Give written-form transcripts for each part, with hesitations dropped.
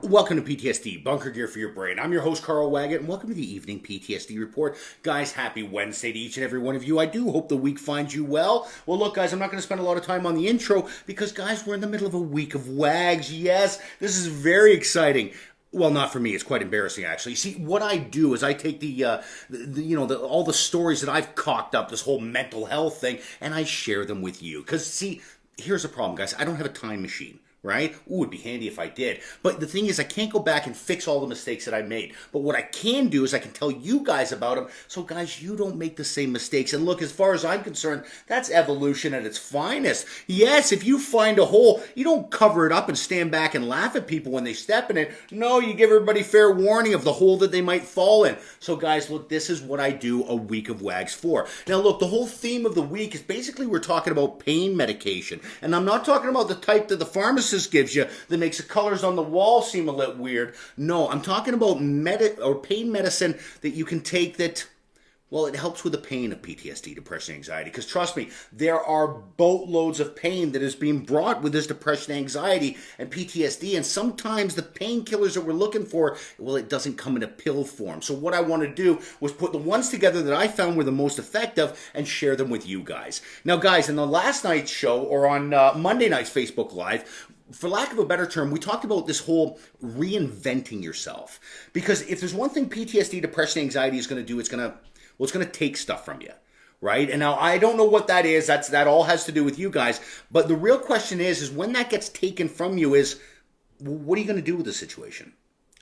Welcome to PTSD, Bunker Gear for your brain. I'm your host, Carl Waggett, and welcome to the evening PTSD report. Guys, happy Wednesday to each and every one of you. I do hope the week finds you well. Well, look, guys, I'm not going to spend a lot of time on the intro because, guys, we're in the middle of a week of WAGs. Yes, this is very exciting. Well, not for me. It's quite embarrassing, actually. See, what I do is I take all the stories that I've cocked up, this whole mental health thing, and I share them with you. Because, see, here's the problem, guys. I don't have a time machine. Right? Ooh, it'd be handy if I did. But the thing is, I can't go back and fix all the mistakes that I made. But what I can do is I can tell you guys about them, so guys, you don't make the same mistakes. And look, as far as I'm concerned, that's evolution at its finest. Yes, if you find a hole, you don't cover it up and stand back and laugh at people when they step in it. No, you give everybody fair warning of the hole that they might fall in. So guys, look, this is what I do a week of WAGs for. Now look, the whole theme of the week is basically we're talking about pain medication. And I'm not talking about the type that the pharmacist gives you that makes the colors on the wall seem a little weird. No, I'm talking about pain medicine that you can take that, well, it helps with the pain of PTSD, depression, anxiety. Because trust me, there are boatloads of pain that is being brought with this depression, anxiety, and PTSD. And sometimes the painkillers that we're looking for, well, it doesn't come in a pill form. So what I want to do was put the ones together that I found were the most effective and share them with you guys. Now, guys, in the last night's show, or on Monday night's Facebook Live, for lack of a better term, we talked about this whole reinventing yourself. Because if there's one thing PTSD, depression, anxiety is going to do, it's going to take stuff from you. Right? And now I don't know what that is. That all has to do with you guys. But the real question is when that gets taken from you is, what are you going to do with the situation?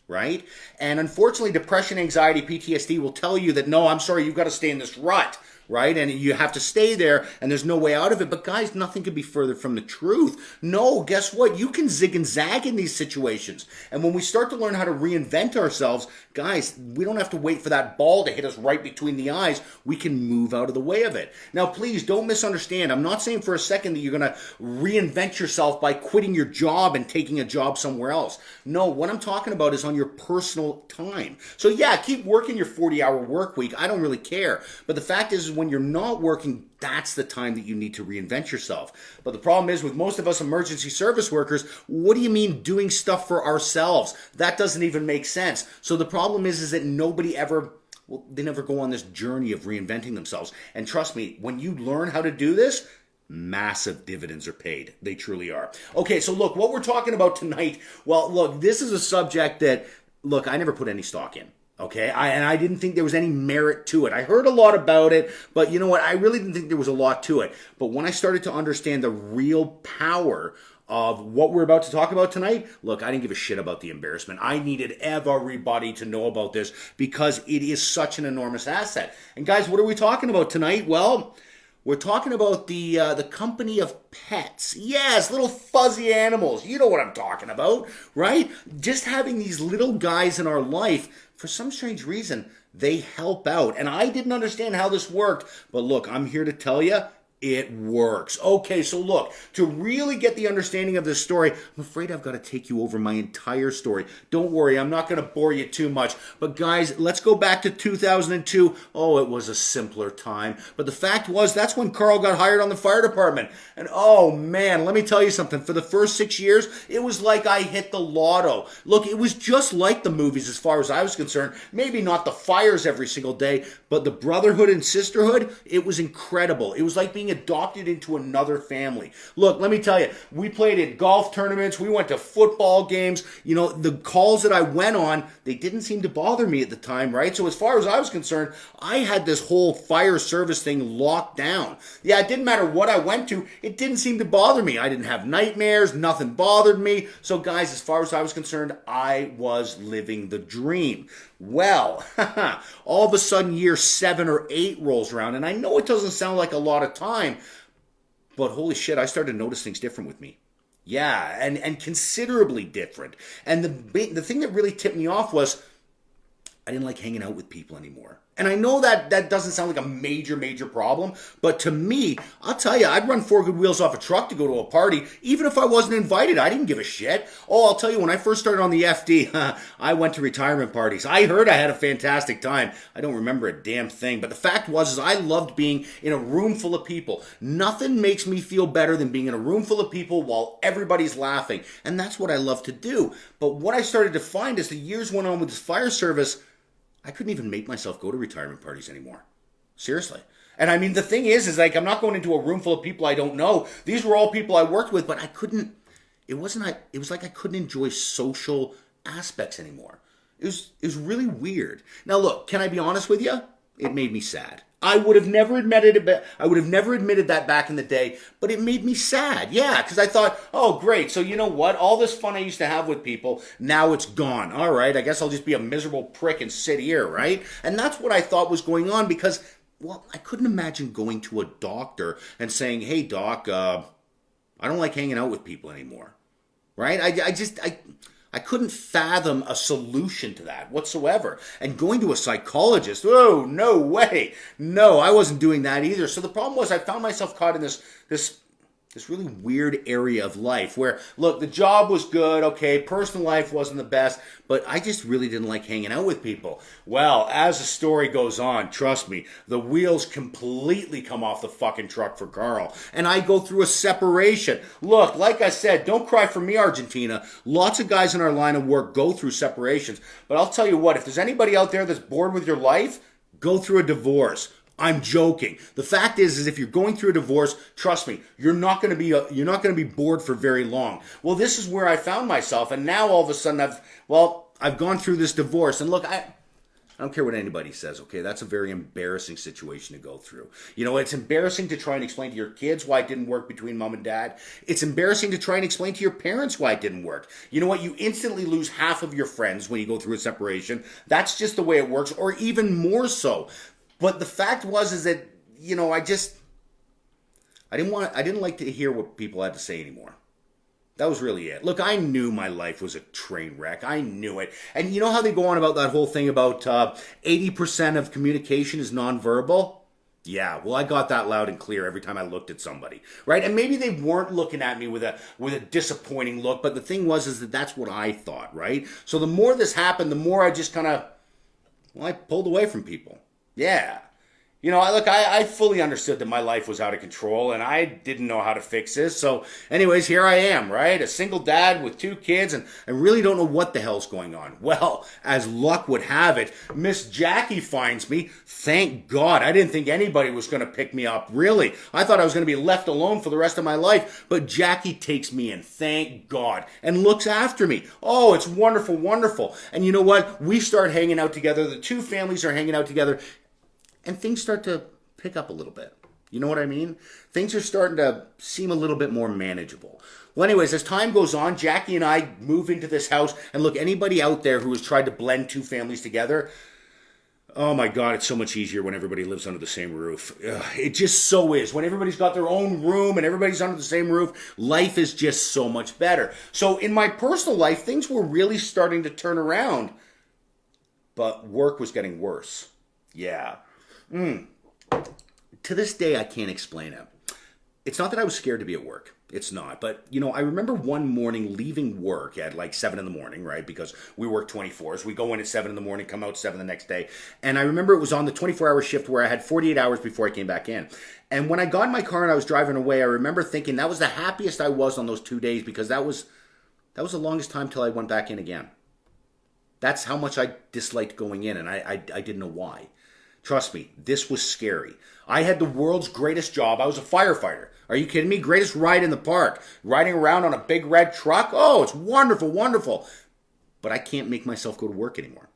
Right? And unfortunately, depression, anxiety, PTSD will tell you that, no, I'm sorry, you've got to stay in this rut. Right? And you have to stay there and there's no way out of it. But guys, nothing could be further from the truth. No, guess what? You can zig and zag in these situations. And when we start to learn how to reinvent ourselves, guys, we don't have to wait for that ball to hit us right between the eyes. We can move out of the way of it. Now, please don't misunderstand. I'm not saying for a second that you're going to reinvent yourself by quitting your job and taking a job somewhere else. No, what I'm talking about is on your personal time. So yeah, keep working your 40-hour work week. I don't really care. But the fact is, when you're not working, that's the time that you need to reinvent yourself. But the problem is with most of us emergency service workers, what do you mean doing stuff for ourselves? That doesn't even make sense. So the problem is that nobody ever, well, they never go on this journey of reinventing themselves. And trust me, when you learn how to do this, massive dividends are paid. They truly are. Okay, so look, what we're talking about tonight, well, look, this is a subject that, look, I never put any stock in. Okay, I didn't think there was any merit to it. I heard a lot about it, but you know what? I really didn't think there was a lot to it. But when I started to understand the real power of what we're about to talk about tonight, look, I didn't give a shit about the embarrassment. I needed everybody to know about this because it is such an enormous asset. And guys, what are we talking about tonight? Well, we're talking about the company of pets. Yes, little fuzzy animals. You know what I'm talking about, right? Just having these little guys in our life, for some strange reason, they help out. And I didn't understand how this worked, but look, I'm here to tell you, it works. Okay, so look, to really get the understanding of this story, I'm afraid I've got to take you over my entire story. Don't worry, I'm not going to bore you too much. But guys, let's go back to 2002. Oh, it was a simpler time. But the fact was, that's when Carl got hired on the fire department. And oh man, let me tell you something. For the first 6 years, it was like I hit the lotto. Look, it was just like the movies as far as I was concerned. Maybe not the fires every single day, but the brotherhood and sisterhood, it was incredible. It was like being adopted into another family. Look, let me tell you, we played at golf tournaments, we went to football games. You know, the calls that I went on, they didn't seem to bother me at the time, right? So as far as I was concerned, I had this whole fire service thing locked down. Yeah, it didn't matter what I went to, it didn't seem to bother me. I didn't have nightmares, nothing bothered me. So guys, as far as I was concerned, I was living the dream. Well, all of a sudden year 7 or 8 rolls around, and I know it doesn't sound like a lot of time, but holy shit, I started to notice things different with me. Yeah, and considerably different. And the thing that really tipped me off was I didn't like hanging out with people anymore. And I know that that doesn't sound like a major, major problem, but to me, I'll tell you, I'd run four good wheels off a truck to go to a party, even if I wasn't invited. I didn't give a shit. Oh, I'll tell you, when I first started on the FD, I went to retirement parties. I heard I had a fantastic time. I don't remember a damn thing, but the fact was is I loved being in a room full of people. Nothing makes me feel better than being in a room full of people while everybody's laughing, and that's what I love to do. But what I started to find as the years went on with this fire service, I couldn't even make myself go to retirement parties anymore. Seriously. And I mean, the thing is like, I'm not going into a room full of people I don't know. These were all people I worked with, but I couldn't, it was like I couldn't enjoy social aspects anymore. It was really weird. Now look, can I be honest with you? It made me sad. I would have never admitted it. I would have never admitted that back in the day, but it made me sad. Yeah, because I thought, oh, great. So you know what? All this fun I used to have with people, now it's gone. All right, I guess I'll just be a miserable prick and sit here, right? And that's what I thought was going on because, well, I couldn't imagine going to a doctor and saying, hey, doc, I don't like hanging out with people anymore, right? I couldn't fathom a solution to that whatsoever. And going to a psychologist, oh, no way. No, I wasn't doing that either. So the problem was I found myself caught in this really weird area of life where, look, the job was good, okay, personal life wasn't the best, but I just really didn't like hanging out with people. Well, as the story goes on, trust me, the wheels completely come off the fucking truck for Carl. And I go through a separation. Look, like I said, don't cry for me, Argentina. Lots of guys in our line of work go through separations. But I'll tell you what, if there's anybody out there that's bored with your life, go through a divorce. I'm joking. The fact is if you're going through a divorce, trust me, you're not going to be bored for very long. Well, this is where I found myself, and now all of a sudden I've gone through this divorce, and look, I don't care what anybody says, okay? That's a very embarrassing situation to go through. You know, it's embarrassing to try and explain to your kids why it didn't work between mom and dad. It's embarrassing to try and explain to your parents why it didn't work. You know what? You instantly lose half of your friends when you go through a separation. That's just the way it works, or even more so. But the fact is that, you know, I didn't like to hear what people had to say anymore. That was really it. Look, I knew my life was a train wreck. I knew it. And you know how they go on about that whole thing about 80% of communication is nonverbal? Yeah, well, I got that loud and clear every time I looked at somebody, right? And maybe they weren't looking at me with a disappointing look, but the thing is that that's what I thought, right? So the more this happened, the more I just I pulled away from people. Yeah. You know, I fully understood that my life was out of control and I didn't know how to fix this. So anyways, here I am, right? A single dad with 2 kids and I really don't know what the hell's going on. Well, as luck would have it, Miss Jackie finds me. Thank God. I didn't think anybody was going to pick me up, really. I thought I was going to be left alone for the rest of my life. But Jackie takes me in, thank God, and looks after me. Oh, it's wonderful, wonderful. And you know what? We start hanging out together. The 2 families are hanging out together. And things start to pick up a little bit. You know what I mean? Things are starting to seem a little bit more manageable. Well, anyways, as time goes on, Jackie and I move into this house. And look, anybody out there who has tried to blend 2 families together, oh my God, it's so much easier when everybody lives under the same roof. Ugh, it just so is. When everybody's got their own room and everybody's under the same roof, life is just so much better. So in my personal life, things were really starting to turn around. But work was getting worse. Yeah. To this day, I can't explain it. It's not that I was scared to be at work. It's not. But, you know, I remember one morning leaving work at like 7 in the morning, right? Because we work 24s. We go in at 7 in the morning, come out 7 the next day. And I remember it was on the 24-hour shift where I had 48 hours before I came back in. And when I got in my car and I was driving away, I remember thinking that was the happiest I was on those 2 days because that was the longest time till I went back in again. That's how much I disliked going in, and I didn't know why. Trust me, this was scary. I had the world's greatest job. I was a firefighter. Are you kidding me? Greatest ride in the park. Riding around on a big red truck. Oh, it's wonderful, wonderful. But I can't make myself go to work anymore.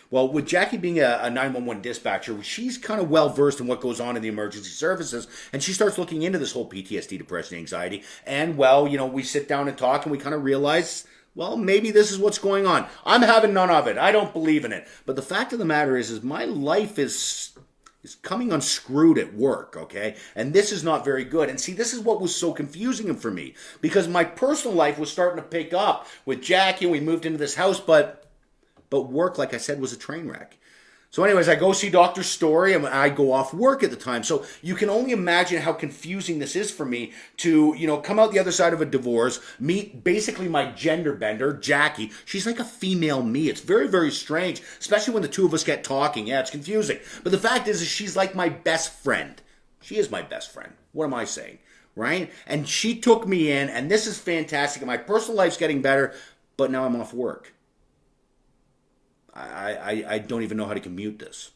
Well, with Jackie being a 911 dispatcher, she's kind of well-versed in what goes on in the emergency services, and she starts looking into this whole PTSD, depression, anxiety. And, well, you know, we sit down and talk, and we kind of realize, well, maybe this is what's going on. I'm having none of it. I don't believe in it. But the fact of the matter is my life is coming unscrewed at work, okay? And this is not very good. And see, this is what was so confusing for me. Because my personal life was starting to pick up with Jackie, and we moved into this house, but work, like I said, was a train wreck. So anyways, I go see Dr. Story and I go off work at the time. So you can only imagine how confusing this is for me to, come out the other side of a divorce, meet basically my gender bender, Jackie. She's like a female me. It's very, very strange, especially when the two of us get talking. Yeah, it's confusing. But the fact is she's like my best friend. She is my best friend. What am I saying? Right? And she took me in, and this is fantastic. And my personal life's getting better, but now I'm off work. I don't even know how to compute this.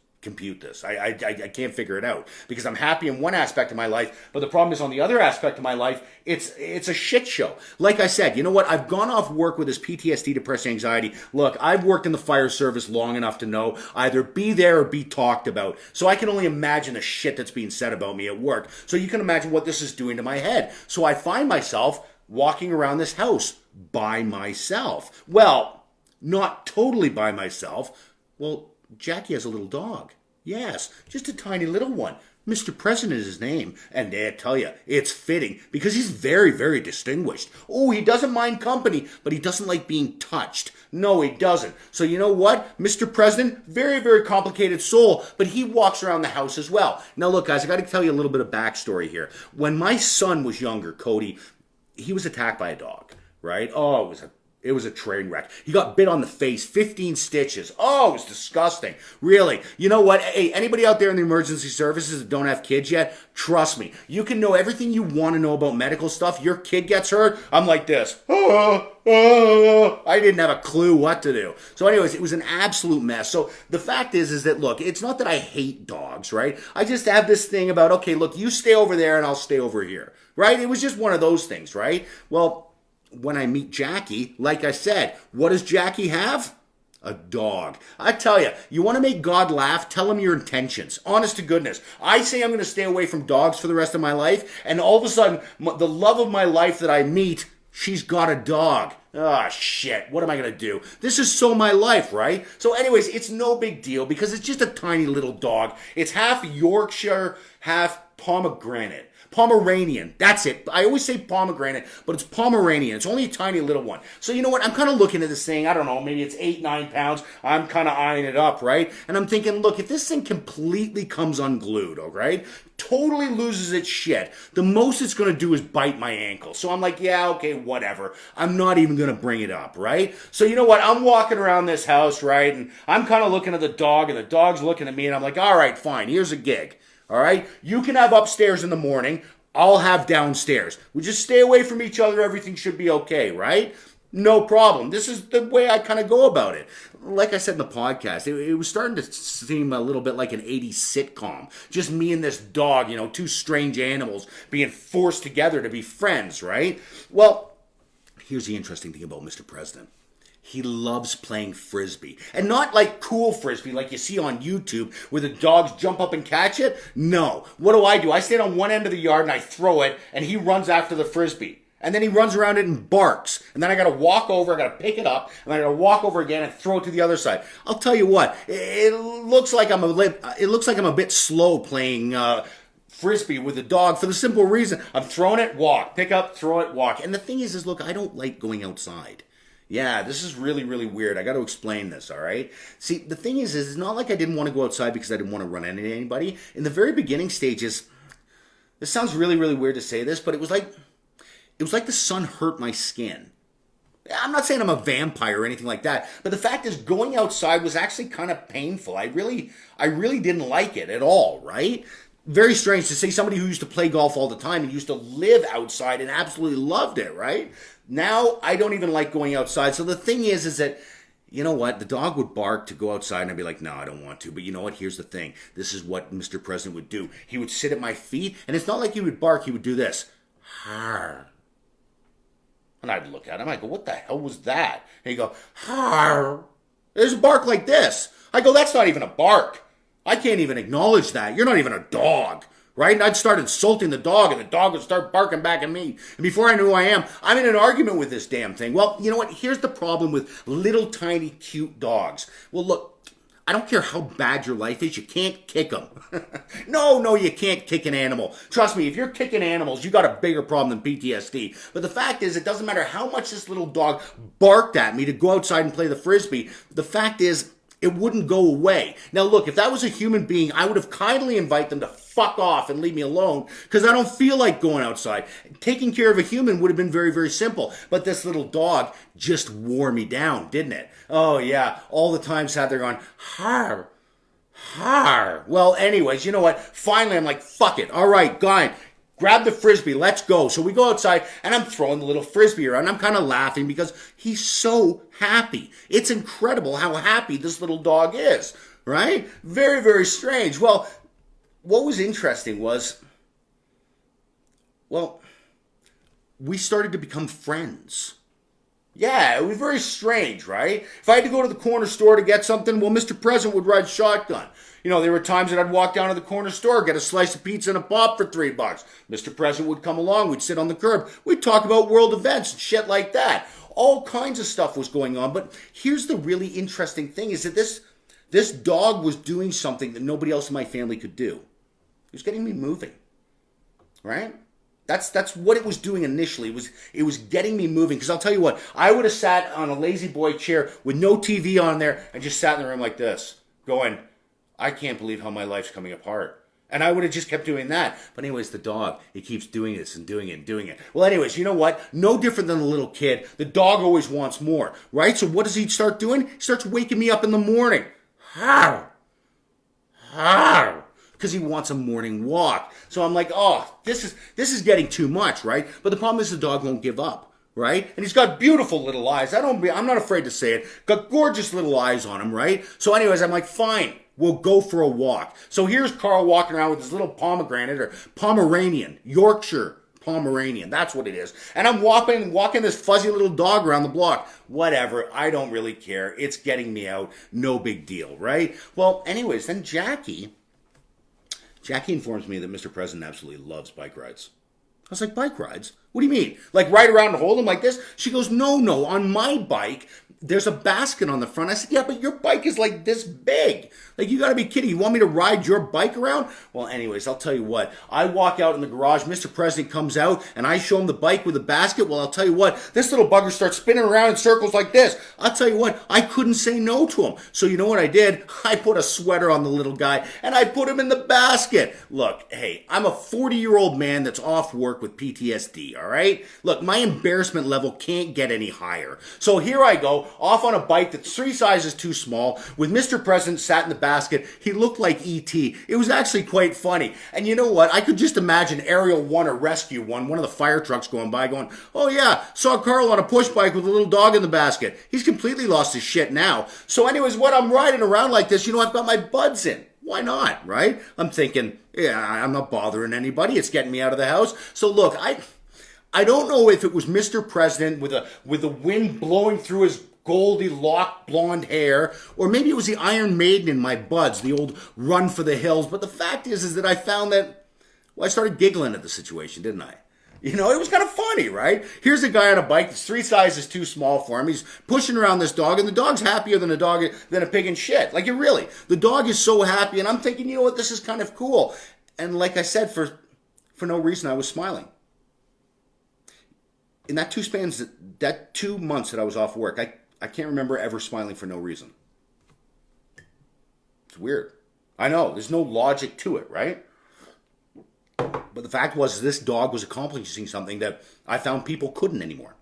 I can't figure it out because I'm happy in one aspect of my life, but the problem is on the other aspect of my life, it's a shit show. Like I said, you know what? I've gone off work with this PTSD, depression, anxiety. Look, I've worked in the fire service long enough to know either be there or be talked about. So I can only imagine the shit that's being said about me at work. So you can imagine what this is doing to my head. So I find myself walking around this house by myself. Well, not totally by myself. Well, Jackie has a little dog. Yes, just a tiny little one. Mr. President is his name. And I tell you, it's fitting because he's very, very distinguished. Oh, he doesn't mind company, but he doesn't like being touched. No, he doesn't. So you know what? Mr. President, very, very complicated soul, but he walks around the house as well. Now look, guys, I got to tell you a little bit of backstory here. When my son was younger, Cody, he was attacked by a dog, right? Oh, it was a train wreck. He got bit on the face, 15 stitches. Oh, it was disgusting. Really. You know what? Hey, anybody out there in the emergency services that don't have kids yet, trust me. You can know everything you want to know about medical stuff. Your kid gets hurt, I'm like this. I didn't have a clue what to do. So anyways, it was an absolute mess. So the fact is that, look, it's not that I hate dogs, right? I just have this thing about, okay, look, you stay over there and I'll stay over here, right? It was just one of those things, right? Well, when I meet Jackie, like I said, what does Jackie have? A dog. I tell you, you want to make God laugh, tell him your intentions. Honest to goodness. I say I'm going to stay away from dogs for the rest of my life, and all of a sudden, the love of my life that I meet, she's got a dog. Ah, shit. What am I going to do? This is so my life, right? So anyways, it's no big deal because it's just a tiny little dog. It's half Yorkshire, half Pomeranian. That's it. I always say pomegranate, but it's Pomeranian. It's only a tiny little one. So you know what? I'm kind of looking at this thing. I don't know. Maybe it's 8-9 pounds. I'm kind of eyeing it up, right? And I'm thinking, look, if this thing completely comes unglued, right? Totally loses its shit, the most it's going to do is bite my ankle. So I'm like, yeah, okay, whatever. I'm not even going to bring it up, right? So you know what? I'm walking around this house, right? And I'm kind of looking at the dog, and the dog's looking at me, and I'm like, all right, fine. Here's a gig. All right? You can have upstairs in the morning. I'll have downstairs. We just stay away from each other. Everything should be okay, right? No problem. This is the way I kind of go about it. Like I said in the podcast, it was starting to seem a little bit like an 80s sitcom. Just me and this dog, two strange animals being forced together to be friends, right? Well, here's the interesting thing about Mr. President. He loves playing frisbee. And not like cool frisbee like you see on YouTube where the dogs jump up and catch it. No. What do? I stand on one end of the yard and I throw it and he runs after the frisbee. And then he runs around it and barks. And then I gotta walk over, I gotta pick it up, and I gotta walk over again and throw it to the other side. I'll tell you what, it looks like I'm a bit slow playing frisbee with the dog for the simple reason I'm throwing it, walk, pick up, throw it, walk. And the thing is look, I don't like going outside. Yeah, this is really, really weird. I got to explain this, all right? See, the thing is it's not like I didn't want to go outside because I didn't want to run into anybody. In the very beginning stages, this sounds really, really weird to say this, but it was like the sun hurt my skin. I'm not saying I'm a vampire or anything like that, but the fact is going outside was actually kind of painful. I really didn't like it at all, right? Very strange to say somebody who used to play golf all the time and used to live outside and absolutely loved it, right? Now, I don't even like going outside. So the thing is that, you know what? The dog would bark to go outside and I'd be like, no, I don't want to. But you know what? Here's the thing. This is what Mr. President would do. He would sit at my feet and it's not like he would bark. He would do this. Harr. And I'd look at him. I go, what the hell was that? And he'd go, harr. There's a bark like this. I go, that's not even a bark. I can't even acknowledge that. You're not even a dog. Right? And I'd start insulting the dog, and the dog would start barking back at me. And before I knew who I am, I'm in an argument with this damn thing. Well, you know what? Here's the problem with little, tiny, cute dogs. Well, look, I don't care how bad your life is, you can't kick them. No, you can't kick an animal. Trust me, if you're kicking animals, you got a bigger problem than PTSD. But the fact is, it doesn't matter how much this little dog barked at me to go outside and play the frisbee. The fact is, It wouldn't go away. Now look, if that was a human being, I would have kindly invited them to fuck off and leave me alone because I don't feel like going outside. Taking care of a human would have been very, very simple. But this little dog just wore me down, didn't it? Oh yeah, all the time sat there going, har, har. Well, anyways, you know what? Finally, I'm like, fuck it. All right, guy. Grab the frisbee, let's go. So we go outside and I'm throwing the little frisbee around. I'm kind of laughing because he's so happy. It's incredible how happy this little dog is, right? Very, very strange. Well, what was interesting was, well, we started to become friends. Yeah, it was very strange, right? If I had to go to the corner store to get something, well, Mr. President would ride shotgun. You know, there were times that I'd walk down to the corner store, get a slice of pizza and a pop for $3. Mr. President would come along, we'd sit on the curb, we'd talk about world events and shit like that. All kinds of stuff was going on, but here's the really interesting thing is that this dog was doing something that nobody else in my family could do. It was getting me moving, right? That's what it was doing initially. It was getting me moving. Because I'll tell you what, I would have sat on a lazy boy chair with no TV on there and just sat in the room like this, going, I can't believe how my life's coming apart. And I would have just kept doing that. But anyways, the dog, he keeps doing this and doing it and doing it. Well, anyways, you know what? No different than a little kid. The dog always wants more, right? So what does he start doing? He starts waking me up in the morning. How? How? Because he wants a morning walk. So I'm like, oh, this is getting too much, right? But the problem is the dog won't give up, right? And he's got beautiful little eyes. I'm not afraid to say it. Got gorgeous little eyes on him, right? So anyways, I'm like, fine, we'll go for a walk. So here's Carl walking around with his little pomegranate or Pomeranian, Yorkshire Pomeranian. That's what it is. And I'm walking this fuzzy little dog around the block. Whatever. I don't really care. It's getting me out. No big deal, right? Well, anyways, then Jackie informs me that Mr. President absolutely loves bike rides. I was like, bike rides? What do you mean? Like ride around and hold them like this? She goes, no, on my bike, there's a basket on the front. I said, yeah, but your bike is like this big. Like, you gotta be kidding. You want me to ride your bike around? Well, anyways, I'll tell you what. I walk out in the garage, Mr. President comes out, and I show him the bike with the basket. Well, I'll tell you what. This little bugger starts spinning around in circles like this. I'll tell you what. I couldn't say no to him. So you know what I did? I put a sweater on the little guy, and I put him in the basket. Look, hey, I'm a 40-year-old man that's off work with PTSD, all right? Look, my embarrassment level can't get any higher. So here I go, off on a bike that's 3 sizes too small, with Mr. President sat in the basket. He looked like E.T. It was actually quite funny. And you know what? I could just imagine Aerial 1 or Rescue 1, one of the fire trucks going by going, oh yeah, saw Carl on a push bike with a little dog in the basket. He's completely lost his shit now. So anyways, when I'm riding around like this, you know, I've got my buds in. Why not, right? I'm thinking, yeah, I'm not bothering anybody. It's getting me out of the house. So look, I don't know if it was Mr. President with the wind blowing through his goldy locked blonde hair, or maybe it was the Iron Maiden in my buds, the old Run for the Hills. But the fact is that I found that, well, I started giggling at the situation, didn't I? You know, it was kind of funny, right? Here's a guy on a bike that's 3 sizes too small for him. He's pushing around this dog, and the dog's happier than a pig in shit. Like, the dog is so happy, and I'm thinking, you know what, this is kind of cool. And like I said, for no reason, I was smiling. In that 2 months that I was off work, I can't remember ever smiling for no reason. It's weird. I know, there's no logic to it, right? But the fact was, this dog was accomplishing something that I found people couldn't anymore.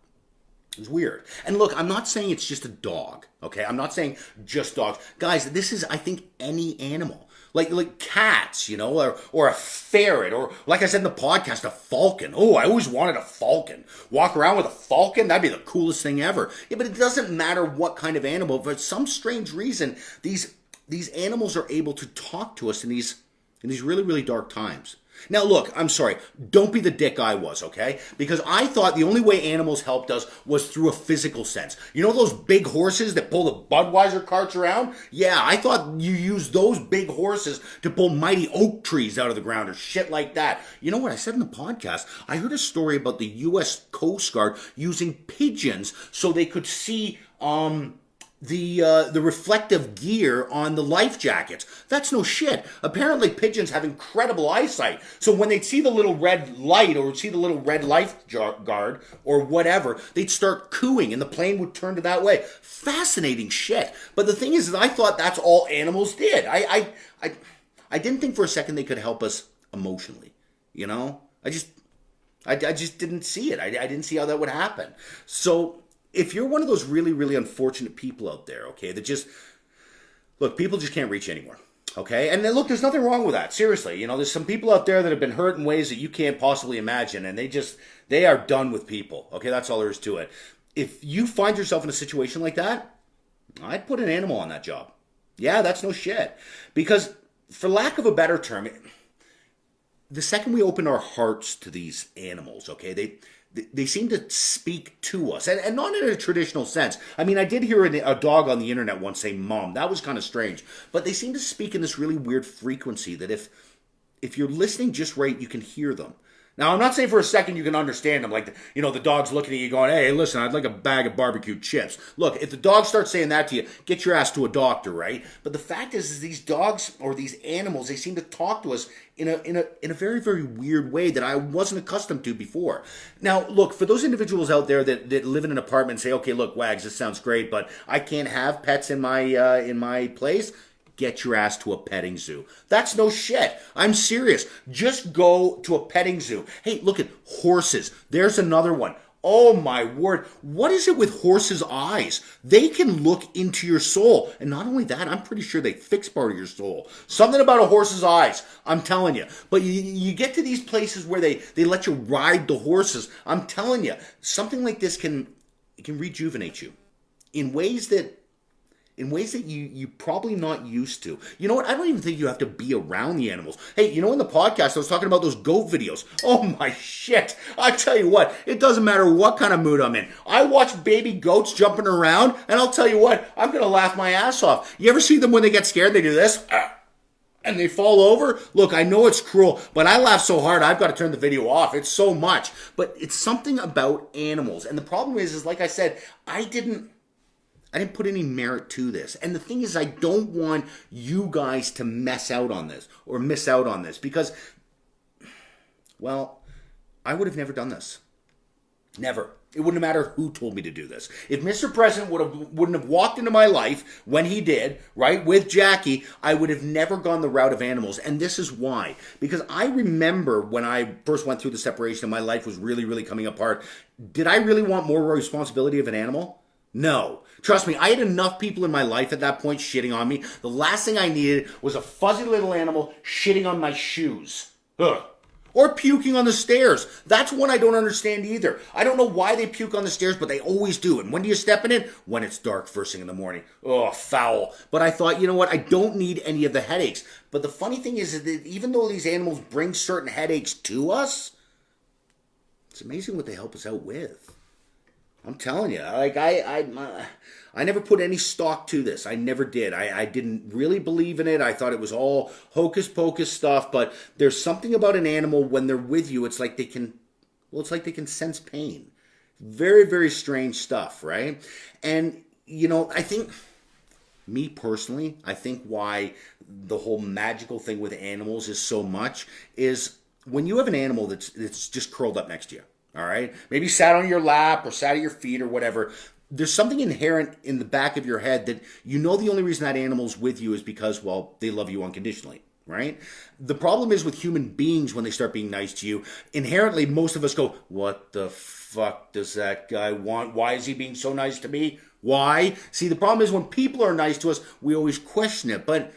It was weird. And look, I'm not saying it's just a dog, okay? I'm not saying just dogs. Guys, this is, I think, any animal. Like cats, you know, or a ferret, or like I said in the podcast, a falcon. Oh, I always wanted a falcon. Walk around with a falcon, that'd be the coolest thing ever. Yeah, but it doesn't matter what kind of animal. For some strange reason, these animals are able to talk to us in these really, really dark times. Now look, I'm sorry, don't be the dick I was, okay? Because I thought the only way animals helped us was through a physical sense. You know those big horses that pull the Budweiser carts around? Yeah, I thought you used those big horses to pull mighty oak trees out of the ground or shit like that. You know what I said in the podcast? I heard a story about the U.S. Coast Guard using pigeons so they could see the reflective gear on the life jackets. That's no shit. Apparently pigeons have incredible eyesight. So when they'd see the little red light or see the little red life guard or whatever, they'd start cooing and the plane would turn to that way. Fascinating shit. But the thing is that I thought that's all animals did. I didn't think for a second they could help us emotionally. You know? I just didn't see it. I didn't see how that would happen. So if you're one of those really, really unfortunate people out there, okay, that just, look, people just can't reach anymore, okay? And then, look, there's nothing wrong with that, seriously. You know, there's some people out there that have been hurt in ways that you can't possibly imagine, and they are done with people, okay? That's all there is to it. If you find yourself in a situation like that, I'd put an animal on that job. Yeah, that's no shit. Because, for lack of a better term, the second we open our hearts to these animals, okay, they seem to speak to us, and not in a traditional sense. I mean, I did hear a dog on the internet once say "mom." That was kind of strange, but they seem to speak in this really weird frequency that if you're listening just right, you can hear them. Now, I'm not saying for a second you can understand them, like, you know, the dog's looking at you going, hey, listen, I'd like a bag of barbecue chips. Look, if the dog starts saying that to you, get your ass to a doctor, right? But the fact is these dogs or these animals, they seem to talk to us in a very, very weird way that I wasn't accustomed to before. Now, look, for those individuals out there that live in an apartment and say, okay, look, Wags, this sounds great, but I can't have pets in my place. Get your ass to a petting zoo. That's no shit. I'm serious. Just go to a petting zoo. Hey, look at horses. There's another one. Oh my word. What is it with horses' eyes? They can look into your soul. And not only that, I'm pretty sure they fix part of your soul. Something about a horse's eyes. I'm telling you. But you get to these places where they let you ride the horses. I'm telling you, something like this can rejuvenate you in ways that you probably not used to. You know what? I don't even think you have to be around the animals. Hey, you know, in the podcast, I was talking about those goat videos. Oh my shit. I tell you what, it doesn't matter what kind of mood I'm in. I watch baby goats jumping around, and I'll tell you what, I'm going to laugh my ass off. You ever see them when they get scared? They do this, and they fall over? Look, I know it's cruel, but I laugh so hard, I've got to turn the video off. It's so much. But it's something about animals. And the problem is like I said, I didn't put any merit to this. And the thing is, I don't want you guys to miss out on this because, well, I would have never done this. Never. It wouldn't have mattered who told me to do this. If Mr. President wouldn't have walked into my life when he did, right, with Jackie, I would have never gone the route of animals. And this is why. Because I remember when I first went through the separation and my life was really, really coming apart, did I really want more responsibility of an animal? No. Trust me, I had enough people in my life at that point shitting on me. The last thing I needed was a fuzzy little animal shitting on my shoes. Ugh. Or puking on the stairs. That's one I don't understand either. I don't know why they puke on the stairs, but they always do. And when do you step in it? When it's dark first thing in the morning. Oh, foul. But I thought, you know what? I don't need any of the headaches. But the funny thing is that even though these animals bring certain headaches to us, it's amazing what they help us out with. I'm telling you, like I never put any stock to this. I never did. I didn't really believe in it. I thought it was all hocus pocus stuff. But there's something about an animal when they're with you. It's like they can sense pain. Very, very strange stuff, right? And you know, I think me personally, I think why the whole magical thing with animals is so much is when you have an animal that's just curled up next to you. All right? Maybe sat on your lap or sat at your feet or whatever. There's something inherent in the back of your head that you know the only reason that animal's with you is because, well, they love you unconditionally, right? The problem is with human beings when they start being nice to you, inherently most of us go, what the fuck does that guy want? Why is he being so nice to me? Why? See, the problem is when people are nice to us, we always question it, but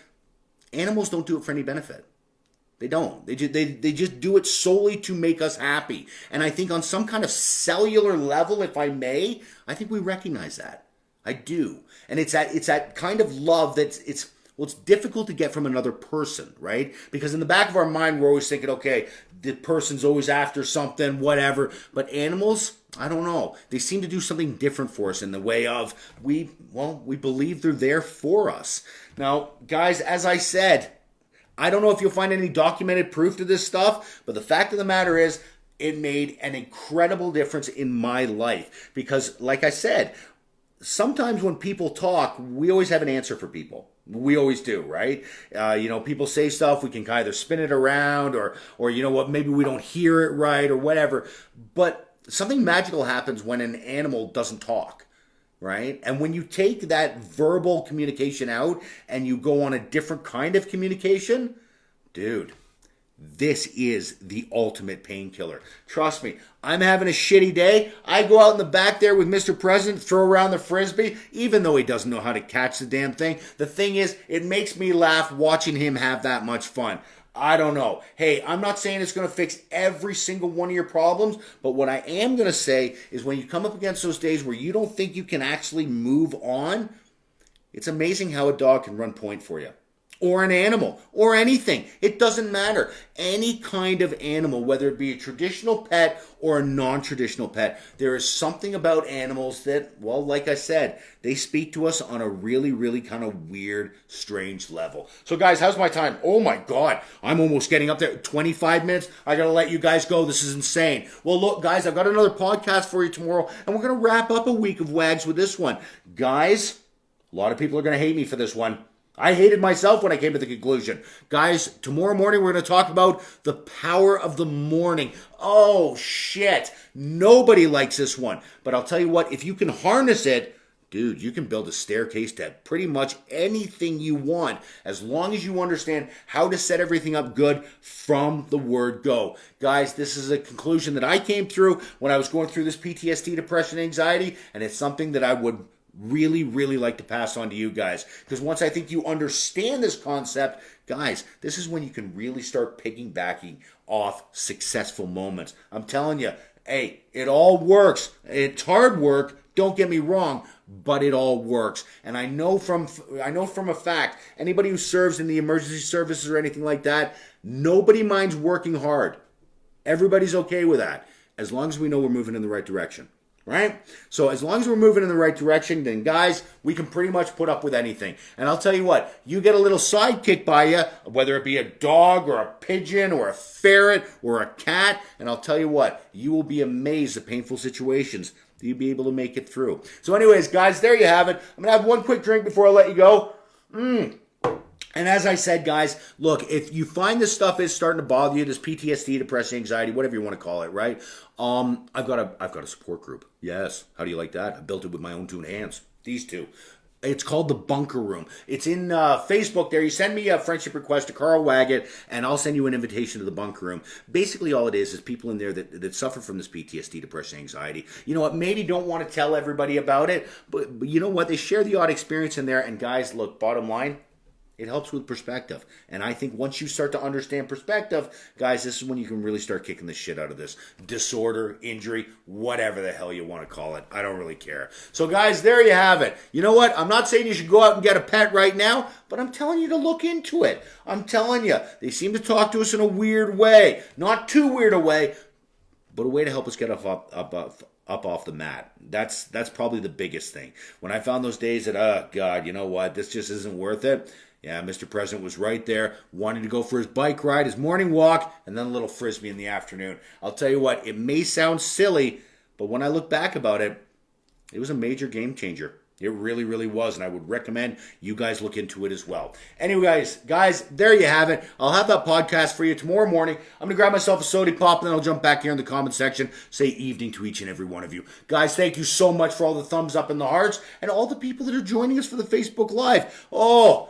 animals don't do it for any benefit. They don't. They just do it solely to make us happy. And I think on some kind of cellular level, if I may, I think we recognize that. I do. And it's that kind of love that's it's difficult to get from another person, right? Because in the back of our mind, we're always thinking, okay, the person's always after something, whatever. But animals, I don't know. They seem to do something different for us in the way of we believe they're there for us. Now, guys, as I said, I don't know if you'll find any documented proof to this stuff, but the fact of the matter is it made an incredible difference in my life. Because, like I said, sometimes when people talk, we always have an answer for people. We always do, right? People say stuff, we can either spin it around or you know what, maybe we don't hear it right or whatever. But something magical happens when an animal doesn't talk, right? And when you take that verbal communication out and you go on a different kind of communication, dude, this is the ultimate painkiller. Trust me, I'm having a shitty day. I go out in the back there with Mr. President, throw around the Frisbee, even though he doesn't know how to catch the damn thing. The thing is, it makes me laugh watching him have that much fun. I don't know. Hey, I'm not saying it's going to fix every single one of your problems, but what I am going to say is when you come up against those days where you don't think you can actually move on, it's amazing how a dog can run point for you. Or an animal, or anything. It doesn't matter. Any kind of animal, whether it be a traditional pet or a non-traditional pet, there is something about animals that, well, like I said, they speak to us on a really, really kind of weird, strange level. So guys, how's my time? Oh my God, I'm almost getting up there. 25 minutes. I gotta let you guys go. This is insane. Well, look, guys, I've got another podcast for you tomorrow, and we're gonna wrap up a week of WAGs with this one. Guys, a lot of people are gonna hate me for this one. I hated myself when I came to the conclusion. Guys, tomorrow morning we're going to talk about the power of the morning. Oh, shit. Nobody likes this one. But I'll tell you what, if you can harness it, dude, you can build a staircase to pretty much anything you want as long as you understand how to set everything up good from the word go. Guys, this is a conclusion that I came through when I was going through this PTSD, depression, anxiety, and it's something that I would really, really like to pass on to you guys. Because once I think you understand this concept, guys, this is when you can really start piggybacking off successful moments. I'm telling you, hey, it all works. It's hard work, don't get me wrong, but it all works. And I know from a fact, anybody who serves in the emergency services or anything like that, nobody minds working hard. Everybody's okay with that, as long as we know we're moving in the right direction. Right? So as long as we're moving in the right direction, then guys, we can pretty much put up with anything. And I'll tell you what, you get a little sidekick by you, whether it be a dog or a pigeon or a ferret or a cat, and I'll tell you what, you will be amazed at painful situations that you'll be able to make it through. So anyways, guys, there you have it. I'm going to have one quick drink before I let you go. And as I said, guys, look, if you find this stuff is starting to bother you, this PTSD, depression, anxiety, whatever you want to call it, right? I've got a support group. Yes. How do you like that? I built it with my own two hands. These two. It's called the Bunker Room. It's in Facebook there. You send me a friendship request to Carl Waggett, and I'll send you an invitation to the Bunker Room. Basically, all it is people in there that suffer from this PTSD, depression, anxiety. You know what? Maybe don't want to tell everybody about it, but you know what? They share the odd experience in there. And guys, look, bottom line, it helps with perspective. And I think once you start to understand perspective, guys, this is when you can really start kicking the shit out of this disorder, injury, whatever the hell you want to call it. I don't really care. So guys, there you have it. You know what? I'm not saying you should go out and get a pet right now, but I'm telling you to look into it. I'm telling you, they seem to talk to us in a weird way. Not too weird a way, but a way to help us get up off the mat. That's probably the biggest thing. When I found those days that, oh God, you know what? This just isn't worth it. Yeah, Mr. President was right there, wanting to go for his bike ride, his morning walk, and then a little Frisbee in the afternoon. I'll tell you what, it may sound silly, but when I look back about it, it was a major game changer. It really, really was, and I would recommend you guys look into it as well. Anyways, guys, there you have it. I'll have that podcast for you tomorrow morning. I'm going to grab myself a soda pop, and then I'll jump back here in the comment section, say evening to each and every one of you. Guys, thank you so much for all the thumbs up and the hearts, and all the people that are joining us for the Facebook Live. Oh,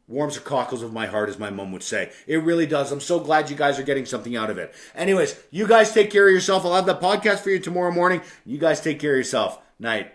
warms the cockles of my heart, as my mom would say. It really does. I'm so glad you guys are getting something out of it. Anyways, you guys take care of yourself. I'll have that podcast for you tomorrow morning. You guys take care of yourself. Night.